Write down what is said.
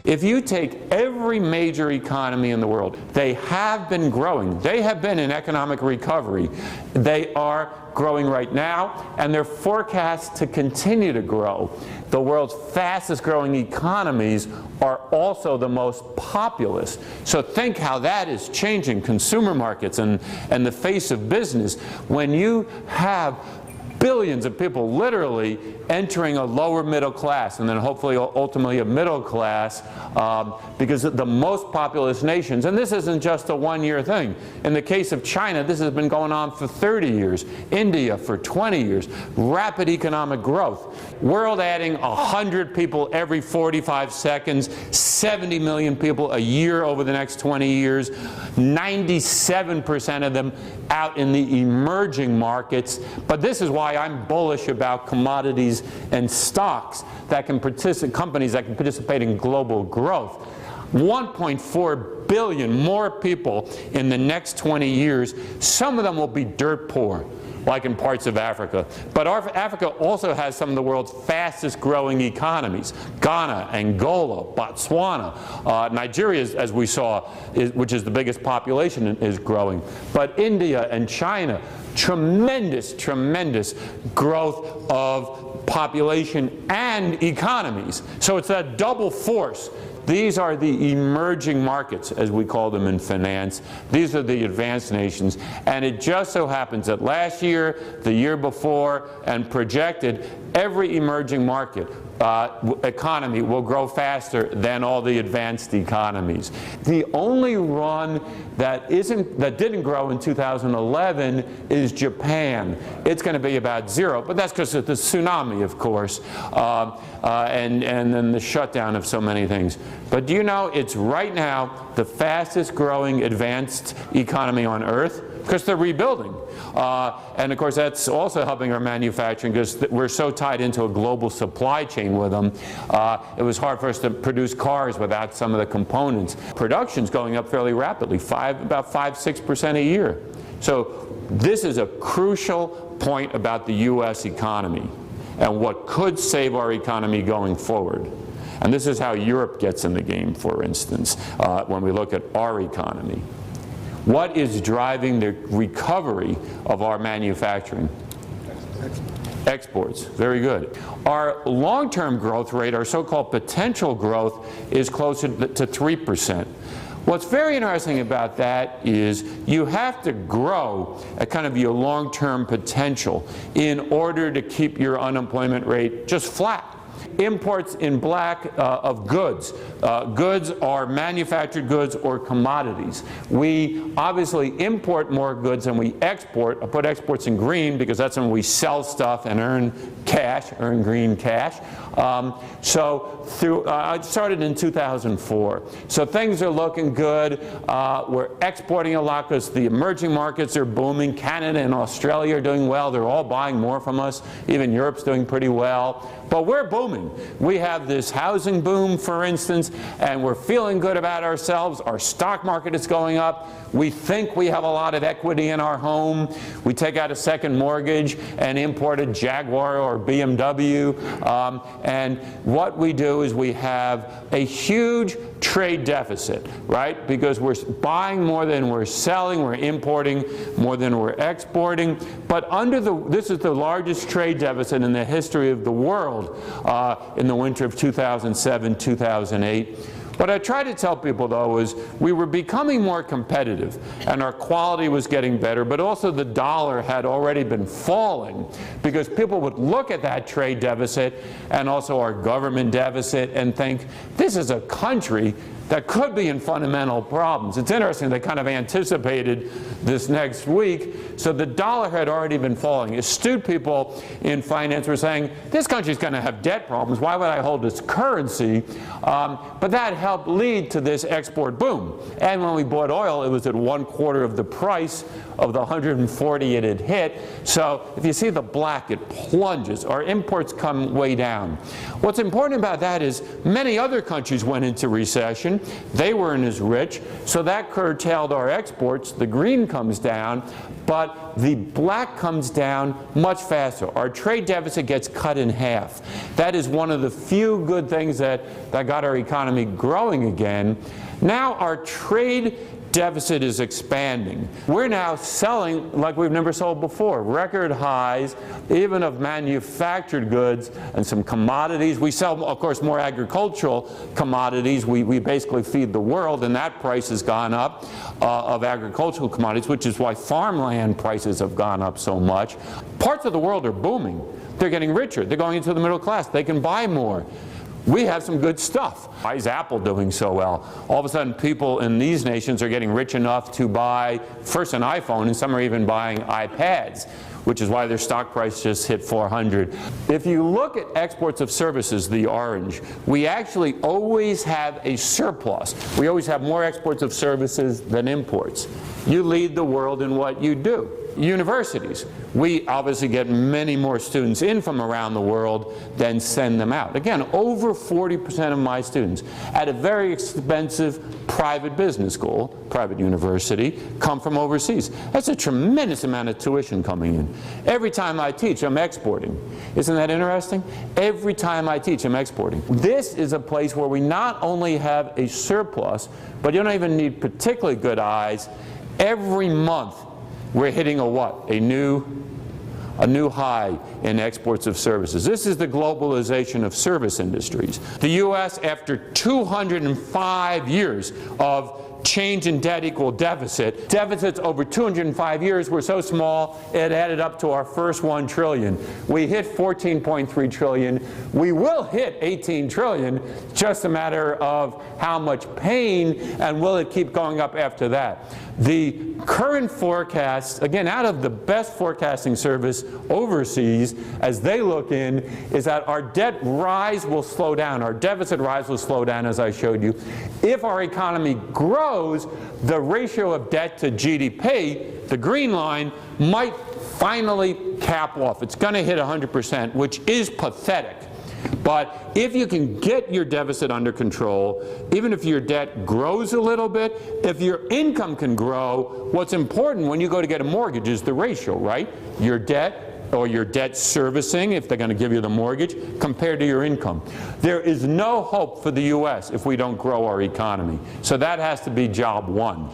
If you take every major economy in the world, they have been growing. They have been in economic recovery. They are growing right now, and they're forecast to continue to grow. The world's fastest growing economies are also the most populous. So think how that is changing consumer markets and the face of business when you have billions of people literally entering a lower middle class and then hopefully ultimately a middle class because the most populous nations, and this isn't just a one-year thing. In the case of China, this has been going on for 30 years. India for 20 years. Rapid economic growth. World adding 100 people every 45 seconds, 70 million people a year over the next 20 years, 97% of them out in the emerging markets. But this is why I'm bullish about commodities and stocks that can participate, companies that can participate in global growth. 1.4 billion more people in the next 20 years. Some of them will be dirt poor, like in parts of Africa. But Africa also has some of the world's fastest growing economies. Ghana, Angola, Botswana, Nigeria, as we saw, which is the biggest population, is growing. But India and China, tremendous, tremendous growth of population and economies. So it's that double force. These are the emerging markets, as we call them in finance. These are the advanced nations. And it just so happens that last year, the year before, and projected, every emerging market economy will grow faster than all the advanced economies. The only one that didn't grow in 2011 is Japan. It's going to be about zero, but that's because of the tsunami, of course, and then the shutdown of so many things. But do you know it's right now the fastest growing advanced economy on Earth? Because they're rebuilding. And of course that's also helping our manufacturing because we're so tied into a global supply chain with them. It was hard for us to produce cars without some of the components. Production's going up fairly rapidly, about 5–6% a year. So this is a crucial point about the US economy and what could save our economy going forward. And this is how Europe gets in the game, for instance, when we look at our economy. What is driving the recovery of our manufacturing? Exports. Very good. Our long-term growth rate, our so-called potential growth, is closer to 3%. What's very interesting about that is you have to grow at kind of your long-term potential in order to keep your unemployment rate just flat. Imports in black of goods. Goods are manufactured goods or commodities. We obviously import more goods than we export. I put exports in green because that's when we sell stuff and earn cash, earn green cash. I started in 2004. So things are looking good. We're exporting a lot because the emerging markets are booming. Canada and Australia are doing well. They're all buying more from us. Even Europe's doing pretty well. But we're booming. We have this housing boom, for instance, and we're feeling good about ourselves. Our stock market is going up. We think we have a lot of equity in our home. We take out a second mortgage and import a Jaguar or BMW. And what we do is we have a huge trade deficit, right? Because we're buying more than we're selling, we're importing more than we're exporting. But this is the largest trade deficit in the history of the world in the winter of 2007, 2008. What I try to tell people, though, is we were becoming more competitive, and our quality was getting better, but also the dollar had already been falling because people would look at that trade deficit and also our government deficit and think, this is a country that could be in fundamental problems. It's interesting, they kind of anticipated this next week, so the dollar had already been falling. Astute people in finance were saying, this country's going to have debt problems, why would I hold its currency? But that helped lead to this export boom. And when we bought oil, it was at 1/4 of the price of the 140 it had hit. So if you see the black, it plunges. Our imports come way down. What's important about that is many other countries went into recession, recession. They weren't as rich, so that curtailed our exports. The green comes down, but the black comes down much faster. Our trade deficit gets cut in half. That is one of the few good things that got our economy growing again. Now our trade deficit is expanding. We're now selling like we've never sold before. Record highs, even of manufactured goods and some commodities. We sell, of course, more agricultural commodities. We basically feed the world, and that price has gone up of agricultural commodities, which is why farmland prices have gone up so much. Parts of the world are booming. They're getting richer. They're going into the middle class. They can buy more. We have some good stuff. Why is Apple doing so well? All of a sudden, people in these nations are getting rich enough to buy first an iPhone, and some are even buying iPads, which is why their stock price just hit 400. If you look at exports of services, the orange, we actually always have a surplus. We always have more exports of services than imports. You lead the world in what you do. Universities, we obviously get many more students in from around the world than send them out. Again, over 40% of my students at a very expensive private business school, private university, come from overseas. That's a tremendous amount of tuition coming in. Every time I teach, I'm exporting. Isn't that interesting? Every time I teach, I'm exporting. This is a place where we not only have a surplus, but you don't even need particularly good eyes. Every month, we're hitting a what? A new high in exports of services. This is the globalization of service industries. The U.S., after 205 years of change in debt equal deficit, deficits over 205 years were so small it added up to our first 1 trillion. We hit 14.3 trillion. We will hit 18 trillion, just a matter of how much pain, and will it keep going up after that. The current forecast, again, out of the best forecasting service overseas, as they look in, is that our debt rise will slow down. Our deficit rise will slow down, as I showed you. If our economy grows, the ratio of debt to GDP, the green line, might finally cap off. It's going to hit 100%, which is pathetic. But if you can get your deficit under control, even if your debt grows a little bit, if your income can grow, what's important when you go to get a mortgage is the ratio, right? Your debt or your debt servicing, if they're going to give you the mortgage, compared to your income. There is no hope for the U.S. if we don't grow our economy. So that has to be job one.